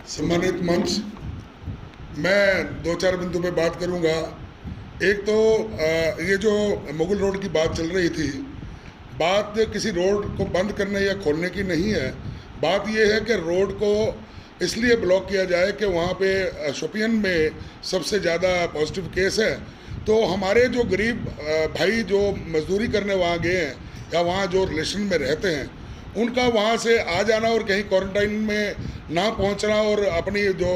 सम्मानित मंच, मैं दो चार बिंदु पे बात करूंगा। एक तो ये जो मुगल रोड की बात चल रही थी, बात किसी रोड को बंद करने या खोलने की नहीं है। बात ये है कि रोड को इसलिए ब्लॉक किया जाए कि वहाँ पे शोपियन में सबसे ज़्यादा पॉजिटिव केस है। तो हमारे जो गरीब भाई जो मजदूरी करने वहाँ गए हैं या वहाँ जो रिलेशन में रहते हैं, उनका वहाँ से आ जाना और कहीं क्वारंटाइन में ना पहुँचना और अपनी जो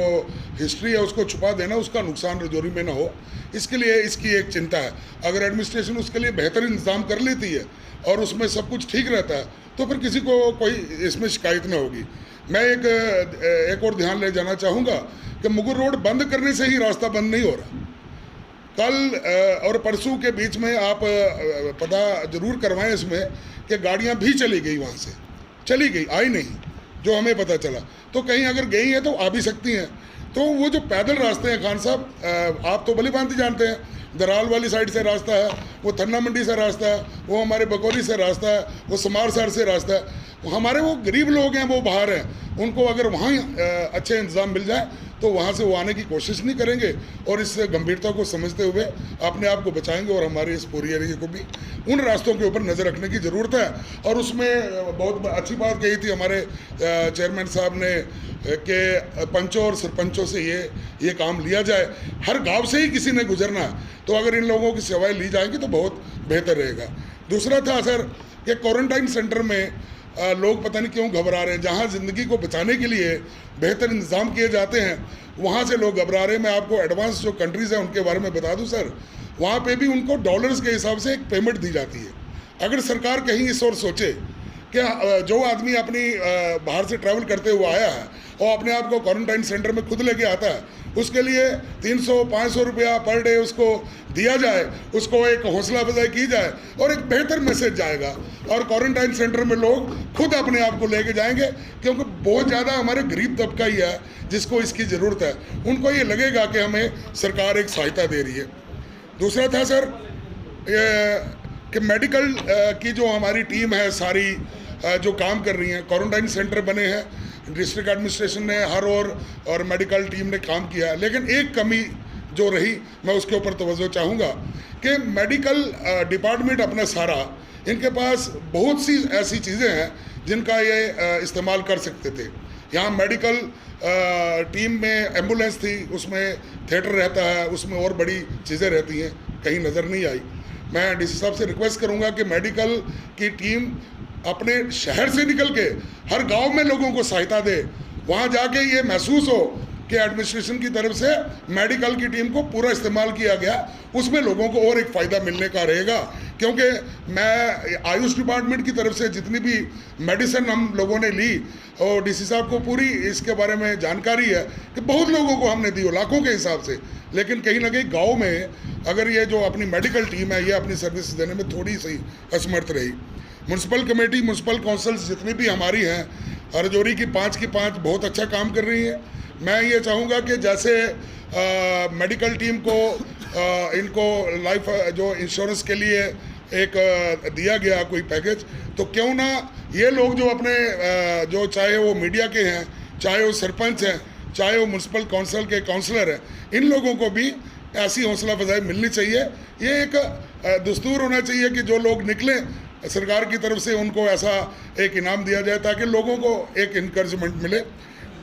हिस्ट्री है उसको छुपा देना, उसका नुकसान रजौरी में ना हो, इसके लिए इसकी एक चिंता है। अगर एडमिनिस्ट्रेशन उसके लिए बेहतर इंतज़ाम कर लेती है और उसमें सब कुछ ठीक रहता है तो फिर किसी को कोई इसमें शिकायत ना होगी। मैं एक और ध्यान ले जाना चाहूँगा कि मुगल रोड बंद करने से ही रास्ता बंद नहीं हो रहा। कल और परसों के बीच में आप पता जरूर करवाएं इसमें कि गाड़ियां भी चली गई, वहाँ से चली गई, आई नहीं, जो हमें पता चला। तो कहीं अगर गई हैं तो आ भी सकती हैं। तो वो जो पैदल रास्ते हैं खान साहब, आप तो भली भांति जानते हैं, दराल वाली साइड से रास्ता है, वो थन्ना मंडी से रास्ता है, वो हमारे बकौली से रास्ता है, वो समार साइड से रास्ता है। हमारे वो गरीब लोग हैं, वो बाहर हैं, उनको अगर वहाँ अच्छे इंतज़ाम मिल जाए तो वहाँ से वो आने की कोशिश नहीं करेंगे और इस गंभीरता को समझते हुए अपने आप को बचाएंगे। और हमारे इस पूरी एरिया को भी उन रास्तों के ऊपर नज़र रखने की ज़रूरत है। और उसमें बहुत अच्छी बात कही थी हमारे चेयरमैन साहब ने कि पंचों और सरपंचों से ये काम लिया जाए। हर गांव से ही किसी ने गुजरना है, तो अगर इन लोगों की सेवाएं ली जाएंगी तो बहुत बेहतर रहेगा। दूसरा था सर कि क्वारंटाइन सेंटर में लोग पता नहीं क्यों घबरा रहे हैं। जहाँ ज़िंदगी को बचाने के लिए बेहतर इंतज़ाम किए जाते हैं, वहाँ से लोग घबरा रहे हैं। मैं आपको एडवांस जो कंट्रीज़ हैं उनके बारे में बता दूं सर, वहाँ पे भी उनको डॉलर्स के हिसाब से एक पेमेंट दी जाती है। अगर सरकार कहीं इस ओर सोचे कि जो आदमी अपनी बाहर से ट्रैवल करते हुए आया है और अपने आप को क्वारंटाइन सेंटर में खुद लेके आता है, उसके लिए 300-500 रुपया पर डे उसको दिया जाए, उसको एक हौसला अफजाई की जाए और एक बेहतर मैसेज जाएगा और क्वारंटाइन सेंटर में लोग खुद अपने आप को लेके जाएंगे। क्योंकि बहुत ज़्यादा हमारे गरीब तबका ही है जिसको इसकी ज़रूरत है, उनको ये लगेगा कि हमें सरकार एक सहायता दे रही है। दूसरा था सर कि मेडिकल की जो हमारी टीम है सारी जो काम कर रही है, क्वारंटाइन सेंटर बने हैं, डिस्ट्रिक्ट एडमिनिस्ट्रेशन ने हर और मेडिकल टीम ने काम किया। लेकिन एक कमी जो रही, मैं उसके ऊपर तवज्जो चाहूँगा कि मेडिकल डिपार्टमेंट अपना सारा, इनके पास बहुत सी ऐसी चीज़ें हैं जिनका ये इस्तेमाल कर सकते थे। यहाँ मेडिकल टीम में एम्बुलेंस थी, उसमें थिएटर रहता है, उसमें और बड़ी चीज़ें रहती हैं, कहीं नज़र नहीं आई। मैं डीसी साहब से रिक्वेस्ट करूँगा कि मेडिकल की टीम अपने शहर से निकल के हर गांव में लोगों को सहायता दे, वहां जाके ये महसूस हो कि एडमिनिस्ट्रेशन की तरफ से मेडिकल की टीम को पूरा इस्तेमाल किया गया, उसमें लोगों को और एक फ़ायदा मिलने का रहेगा। क्योंकि मैं आयुष डिपार्टमेंट की तरफ से जितनी भी मेडिसिन हम लोगों ने ली और डीसी साहब को पूरी इसके बारे में जानकारी है कि बहुत लोगों को हमने दी हो लाखों के हिसाब से, लेकिन कहीं ना कहीं गाँव में अगर ये जो अपनी मेडिकल टीम है ये अपनी सर्विस देने में थोड़ी सी असमर्थ रही। म्यूनसिपल कमेटी, म्यूनसिपल काउंसिल्स जितनी भी हमारी हैं रजौरी की 5 की 5 बहुत अच्छा काम कर रही हैं। मैं ये चाहूँगा कि जैसे मेडिकल टीम को इनको लाइफ जो इंश्योरेंस के लिए एक दिया गया कोई पैकेज, तो क्यों ना ये लोग जो अपने जो चाहे वो मीडिया के हैं, चाहे वो सरपंच हैं, चाहे वो म्यूनसिपल काउंसिल के काउंसलर हैं, इन लोगों को भी ऐसी हौसला अफजाई मिलनी चाहिए। ये एक दस्तूर होना चाहिए कि जो लोग निकलें सरकार की तरफ से उनको ऐसा एक इनाम दिया जाए ताकि लोगों को एक इनकरेजमेंट मिले।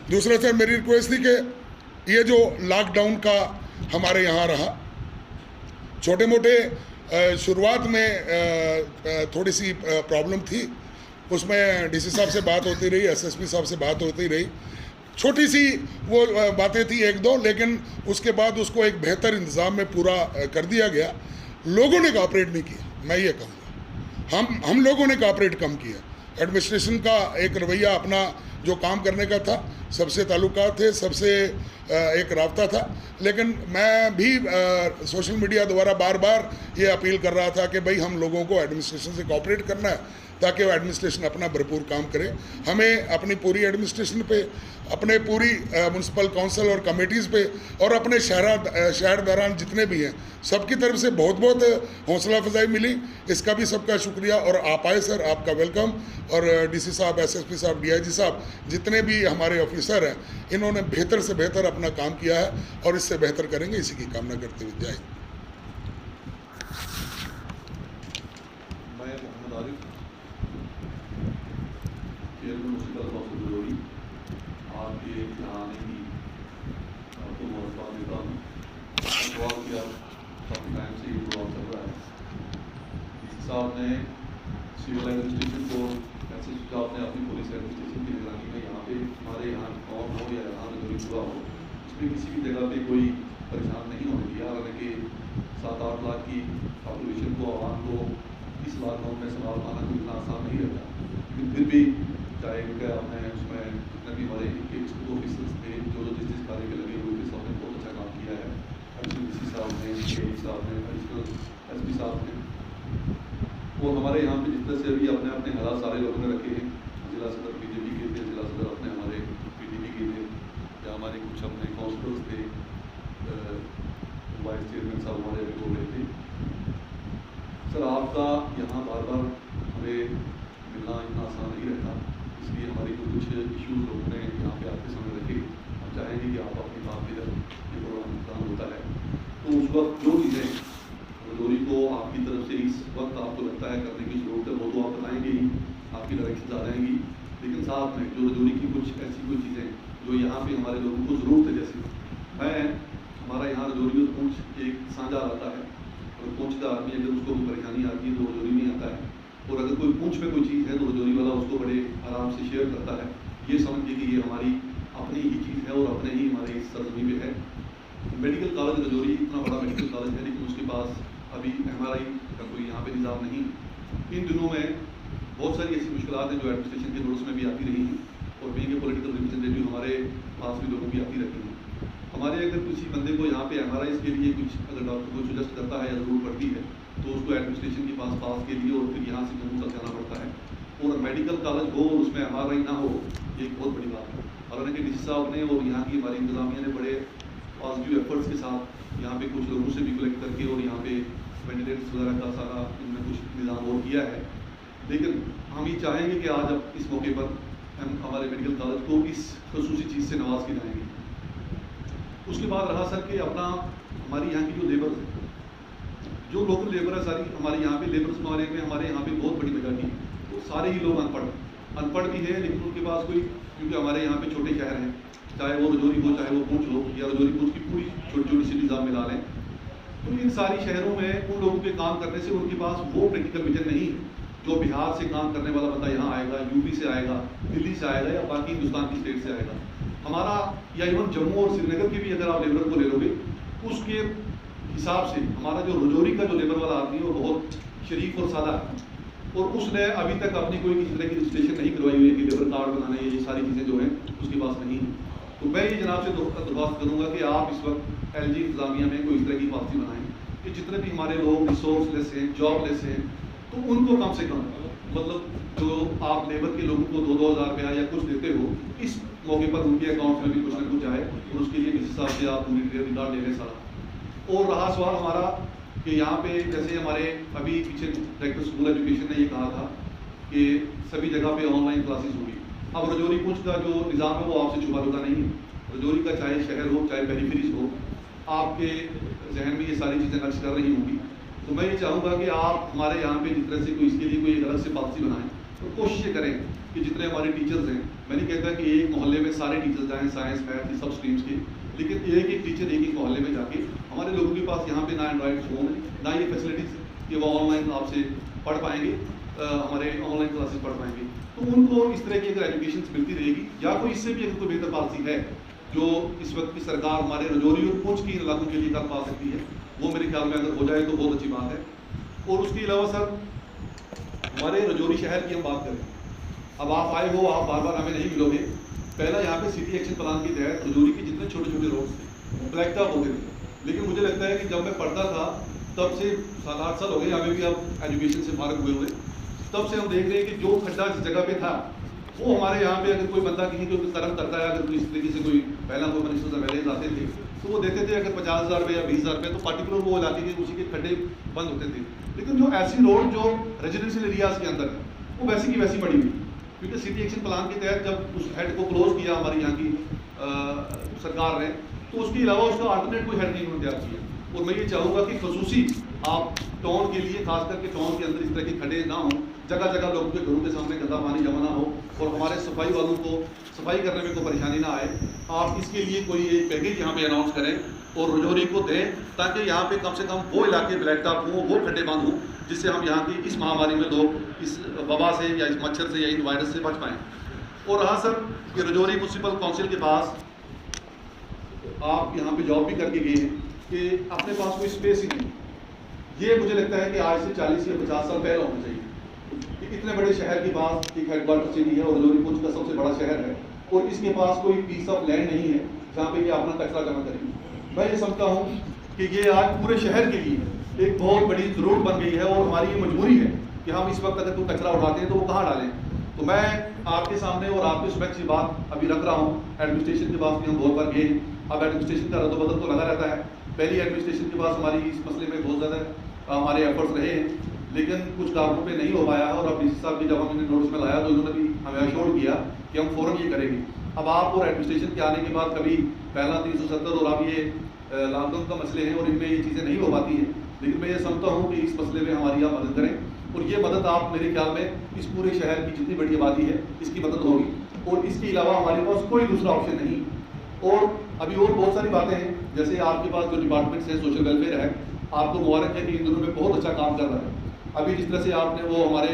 दूसरा सर मेरी रिक्वेस्ट थी कि ये जो लॉकडाउन का हमारे यहाँ रहा, छोटे मोटे शुरुआत में थोड़ी सी प्रॉब्लम थी, उसमें डीसी साहब से बात होती रही, एसएसपी साहब से बात होती रही, छोटी सी वो बातें थी एक दो, लेकिन उसके बाद उसको एक बेहतर इंतज़ाम में पूरा कर दिया गया। लोगों ने कोऑपरेट नहीं किया, मैं ये कहूँगा हम लोगों ने कोऑपरेट कम किया। एडमिनिस्ट्रेशन का एक रवैया अपना जो काम करने का था, सबसे ताल्लुकात थे, सबसे एक राब्ता था। लेकिन मैं भी सोशल मीडिया द्वारा बार बार ये अपील कर रहा था कि भाई हम लोगों को एडमिनिस्ट्रेशन से कोऑपरेट करना है ताकि वो एडमिनिस्ट्रेशन अपना भरपूर काम करे। हमें अपनी पूरी एडमिनिस्ट्रेशन पे, अपने पूरी म्यूनसिपल काउंसिल और कमेटीज़ पे और अपने शहरदारान जितने भी हैं सबकी तरफ से बहुत बहुत हौसला अफजाई मिली, इसका भी सबका शुक्रिया। और आप आए सर, आपका वेलकम। और डीसी साहब, एसएसपी साहब, डीआईजी साहब, जितने भी हमारे ऑफिसर हैं इन्होंने बेहतर से बेहतर अपना काम किया है और इससे बेहतर करेंगे, इसी की कामना करते हुए जय हिंद। मैं Mohammad Arif, chairman municipal council Rajouri, आपके यहाँ आने की आपको मुबारकबाद देता हूँ। सवाल किया काफ़ी टाइम से ये प्रोग्राम चल रहा है। इस साहब ने सिविल एडमिनिस्ट्रेशन को एसएसपी साहब ने अपनी पुलिस एडमिनिस्ट्रेशन की निगरानी में यहाँ पे हमारे यहाँ कौन हो या यहाँ रजौरी पूरा हो, इसमें किसी भी जगह पे कोई परेशान नहीं होने दिया। हालांकि 7-8 लाख की पॉपुलेशन को आवाम को इस लॉकडाउन में संभाल पाना कोई इतना आसान नहीं रहता, लेकिन फिर भी चाहे उनका आपने उसमें जितने भी हमारे इनके डिस्ट्रिक्ट ऑफिसर्स थे जो जिस कार्य के लगे हुए थे, सबने बहुत अच्छा काम किया है। एडिशनल डीसी साहब ने, एडी साहब ने, एडिशनल एसपी साहब ने, और हमारे यहाँ पे जिस तरह से अभी अपने अपने हालात सारे लोगों ने रखे हैं। जिला सदर बीजेपी के थे, जिला सदर अपने हमारे पीडीपी के थे, या हमारे कुछ अपने काउंसिलर्स थे, वाइस चेयरमैन साहब हमारे अभी बोल रहे थे। सर आपका यहाँ बार बार हमें मिलना इतना आसान नहीं रहता, इसलिए हमारी जो कुछ इश्यूज लोगों ने यहाँ पे आते समय रखे, हम चाहेंगे कि आप अपनी बात इधर ये प्रोग्राम इंतजाम होता है तो उस वक्त जो चीज़ें रजौरी को आपकी तरफ से इस वक्त आपको लगता है करने की जरूरत है वो तो आप बताएंगे ही, आपकी डायरेक्शन आ जाएंगी, लेकिन साथ में जो रजौरी की कुछ ऐसी कोई चीज़ें जो यहाँ पे हमारे लोगों को ज़रूरत है, जैसे मैं हमारा यहाँ रजौरी और पुंछ एक साझा आता है, और पुंछ का आदमी अगर उसको कोई परेशानी आती है तो रजौरी में आता है, और अगर कोई पुंछ में कोई चीज़ है तो रजौरी वाला उसको बड़े आराम से शेयर करता है, ये समझिए कि ये हमारी अपनी ही चीज़ है और अपने ही हमारे इस सरजमी में है। मेडिकल कॉलेज रजौरी इतना बड़ा मेडिकल कॉलेज है, लेकिन उसके पास अभी MRI का कोई यहाँ पे निज़ाम नहीं। इन दिनों में बहुत सारी ऐसी मुश्किलात हैं जो एडमिनिस्ट्रेशन के नोटिस में भी आती रही हैं, और बीइंग ए पॉलिटिकल रिप्रेजेंटेटिव हमारे पास भी लोगों की आती रहती हैं। हमारे अगर किसी बंदे को यहाँ पे MRI के लिए कुछ अगर डॉक्टर को सजेस्ट करता है या ज़रूर पड़ती है तो उसको एडमिनिस्ट्रेशन के पास के लिए और फिर यहाँ से जम्मू तक जाना पड़ता है, और मेडिकल कॉलेज हो और उसमें MRI ना हो, ये एक बहुत बड़ी बात है। हालांकि डीसी साहब ने और यहाँ की हमारी इंतजामिया ने बड़े पॉजिटिव एफर्ट्स के साथ यहाँ पे कुछ लोगों से भी कलेक्ट करके और यहाँ पे वेंटिलेटर्स वगैरह का सारा इनमें कुछ निज़ाम और किया है, लेकिन हम ये चाहेंगे कि आज अब इस मौके पर हम हमारे मेडिकल कॉलेज को इस खसूसी चीज़ से नवाज के जाएंगे। उसके बाद रहा सर कि अपना हमारी यहाँ की जो लेबर है, जो लोकल लेबर है सारी हमारे यहाँ पे लेबर्स मारे में हमारे यहाँ पे बहुत बड़ी मेजॉरिटी तो सारे ही लोग अनपढ़ भी है, लेकिन उनके पास कोई, क्योंकि हमारे यहाँ पे छोटे शहर हैं, चाहे वो रजौरी हो चाहे वो पुंछ हो या रजौरी पुंछ की पूरी छोटी छोटी सी निज़ाम मिला लें, तो इन सारी शहरों में उन लोगों के काम करने से उनके पास वो प्रैक्टिकल विजन नहीं है जो बिहार से काम करने वाला बंदा यहाँ आएगा, यूपी से आएगा, दिल्ली से आएगा या बाकी हिंदुस्तान की स्टेट से आएगा। हमारा या इवन जम्मू और श्रीनगर की भी अगर आप लेबर को ले लोगे, उसके हिसाब से हमारा जो रजौरी का जो लेबर वाला आदमी है वो बहुत शरीफ और सादा है, और उसने अभी तक अपनी कोई किसी तरह की रजिस्ट्रेशन नहीं करवाई हुई है कि लेबर कार्ड बनाने ये सारी चीज़ें जो हैं उसके पास नहीं है। तो मैं ये जनाब से दरख्वास्त करूँगा कि आप इस वक्त LG इंतजामिया में कोई इस तरह की पॉलिसी बनाएं कि जितने भी हमारे लोग रिसोर्सलेस हैं, जॉबलेस हैं, तो उनको कम से कम मतलब जो आप लेबर के लोगों को 2-2 हज़ार रुपया या कुछ देते हो, इस मौके पर उनके अकाउंट में भी कुछ ना कुछ आए, और उसके लिए किसी हिसाब से आप पूरी रिकॉर्ड ले लें सारा। और रहा सवाल हमारा कि यहाँ पे जैसे हमारे अभी पीछे डायरेक्टर स्कूल एजुकेशन ने ये कहा था कि सभी जगह पे ऑनलाइन क्लासेस होगी। अब रजौरी पुंछ का जो निज़ाम है वो आपसे छुपा रुका नहीं है। रजौरी का चाहे शहर हो चाहे पेरिफेरीज हो, आपके जहन में ये सारी चीज़ें नक्श कर रही होंगी। तो मैं ये चाहूँगा कि आप हमारे यहाँ पे जिस तरह से कोई इसके लिए कोई एक अलग से पॉलिसी बनाएं, तो कोशिश करें कि जितने हमारे टीचर्स हैं, मैं नहीं कहता कि एक मोहल्ले में सारे टीचर्स जाएँ साइंस मैथ सब स्ट्रीम्स के, लेकिन एक एक टीचर एक एक मोहल्ले में जाके हमारे लोगों के पास यहाँ पे ना एंड्रॉइड फ़ोन है ना ये फैसिलिटीज़ कि वो ऑनलाइन आपसे पढ़ पाएंगे, हमारे ऑनलाइन क्लासेस पढ़ पाएंगे, तो उनको इस तरह की अगर एजुकेशन मिलती रहेगी या कोई इससे भी अगर कोई बेहतर पॉलिसी है जो इस वक्त की सरकार हमारे रजौरी और पुंछ की इलाकों के लिए कर पा सकती है, वो मेरे ख्याल में अगर हो जाए तो बहुत अच्छी बात है। और उसके अलावा सर हमारे रजौरी शहर की हम बात करें, अब आप आए हो, आप बार बार हमें नहीं मिलोगे। पहला यहाँ पे सिटी एक्शन प्लान के तहत रजौरी के जितने छोटे छोटे रोड्स थे ब्लैक टॉप होते थे, लेकिन मुझे लगता है कि जब मैं पढ़ता था तब से 7-8 साल हो गए, हमें भी अब एजुकेशन से फारग हुए हुए, तब से हम देख रहे हैं कि जो खड्डा जिस जगह पे था वो हमारे यहाँ पे अगर कोई बंदा कहीं कोई कर्म करता है, अगर कोई इस तरीके से कोई पहला कोई मिनिस्टर एमएलए आते थे तो वो देते थे अगर 50,000 रुपये या 20,000 रुपये, तो पार्टिकुलर वो इलाके के उसी के खड्डे बंद होते थे। लेकिन जो ऐसी रोड जो रेजिडेंशियल एरियाज के अंदर है वो वैसी की वैसी पड़ी हुई, क्योंकि सिटी एक्शन प्लान के तहत जब उस हेड को क्लोज किया हमारी यहाँ की सरकार ने, तो उसके अलावा उसका अल्टरनेट कोई हेड नहीं उन्होंने तैयार किया। और मैं ये चाहूँगा कि खसूसी आप टाउन के लिए, खास करके टाउन के अंदर इस तरह के खड्डे ना हों, जगह जगह लोगों के घरों के सामने गंदा पानी जमा ना हो और हमारे सफाई वालों को सफाई करने में कोई परेशानी ना आए। आप इसके लिए कोई एक पैकेज यहाँ पे अनाउंस करें और रजौरी को दें, ताकि यहाँ पे कम से कम वो इलाके ब्लैक टॉप हों, वो खड्डे बंद हों, जिससे हम यहाँ की इस महामारी में लोग इस वबा से या इस मच्छर से या इन वायरस से बच पाएँ। और रहा सर कि रजौरी म्यूनसिपल काउंसिल के पास आप यहाँ पे जॉब भी करके गए हैं कि अपने पास कोई स्पेस ही नहीं। ये मुझे लगता है कि आज से 40 या 50 साल पहले होना चाहिए कि इतने बड़े शहर के पास एक हेडक्वार्टर सिटी है और रजौरी पुंछ का सबसे बड़ा शहर है और इसके पास कोई पीस ऑफ लैंड नहीं है जहाँ पे ये अपना कचरा जमा करेंगे। मैं ये समझता हूँ कि ये आज पूरे शहर के लिए एक बहुत बड़ी ज़रूरत बन गई है और हमारी ये मजबूरी है कि हम इस वक्त अगर कोई कचरा उठाते हैं तो वो कहाँ डालें। तो मैं आपके सामने और आपके समक्ष ये बात अभी रख रहा हूँ। एडमिनिस्ट्रेशन के पास भी हम बहुत बार गए, अब एडमिनिस्ट्रेशन का रद्दोबदल तो लगा रहता है। पहली एडमिनिस्ट्रेशन के पास हमारी इस मसले में बहुत ज़्यादा हमारे एफर्ट्स रहे हैं, लेकिन कुछ कारणों पे नहीं हो पाया है। और अब डीसी साहब की जब हमने नोटिस में लाया तो इन्होंने भी हमें अश्योर किया कि हम फ़ौरन ये करेंगे। अब आप और एडमिनिस्ट्रेशन के आने के बाद कभी पहला 370 और अब ये लॉकडाउन का मसले हैं और इनमें ये चीज़ें नहीं हो पाती हैं, लेकिन मैं ये समझता हूँ कि इस मसले में हमारी आप मदद करें और ये मदद आप मेरे ख्याल में इस पूरे शहर की जितनी बड़ी आबादी है इसकी मदद होगी और इसके अलावा हमारे पास कोई दूसरा ऑप्शन नहीं। और अभी और बहुत सारी बातें हैं, जैसे आपके पास जो डिपार्टमेंट्स है, सोशल वेलफेयर है, आपको मुबारक है कि इन दिनों में बहुत अच्छा काम कर रहा है। अभी जिस तरह से आपने वो हमारे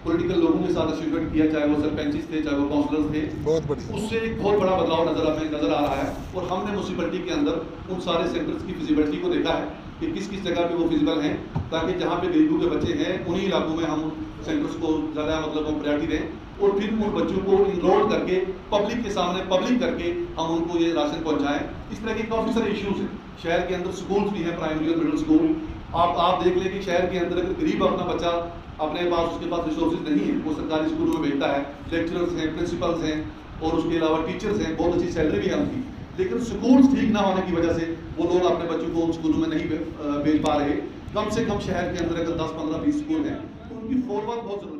पॉलिटिकल लोगों के साथ एसोसिएट किया, चाहे वो सरपंच थे चाहे वो काउंसलर्स थे, बहुत बढ़िया, उससे एक बहुत बड़ा बदलाव नजर आ रहा है। और हमने म्यूनसिपलिटी के अंदर उन सारे सेंटर्स की फिजिबिलिटी को देखा है कि किस किस जगह पे वो फिजिबल हैं, ताकि जहाँ पे गरीबों के बच्चे हैं उन्हीं इलाकों में हम सेंटर्स को ज़्यादा मतलब हम प्रायोरिटी दें और फिर उन बच्चों को इनरोल करके पब्लिक के सामने पब्लिक करके हम उनको ये राशन पहुँचाएँ। इस तरह के काफ़ी सारे इश्यूज़ हैं। शहर के अंदर स्कूल्स भी हैं, प्राइमरी और मिडिल स्कूल। आप देख लें कि शहर के अंदर अगर गरीब अपना बच्चा अपने पास उसके पास रिसोर्सेज नहीं है, वो सरकारी स्कूलों में भेजता है, लेक्चरर्स हैं, प्रिंसिपल्स हैं और उसके अलावा टीचर्स हैं, बहुत अच्छी सैलरी भी है उनकी, लेकिन स्कूल्स ठीक ना होने की वजह से वो लोग अपने बच्चों को उन स्कूलों में नहीं भेज पा रहे। कम से कम शहर के अंदर अगर 10, 15, 20 स्कूल हैं तो उनकी फॉलोअप बहुत जरूरी है।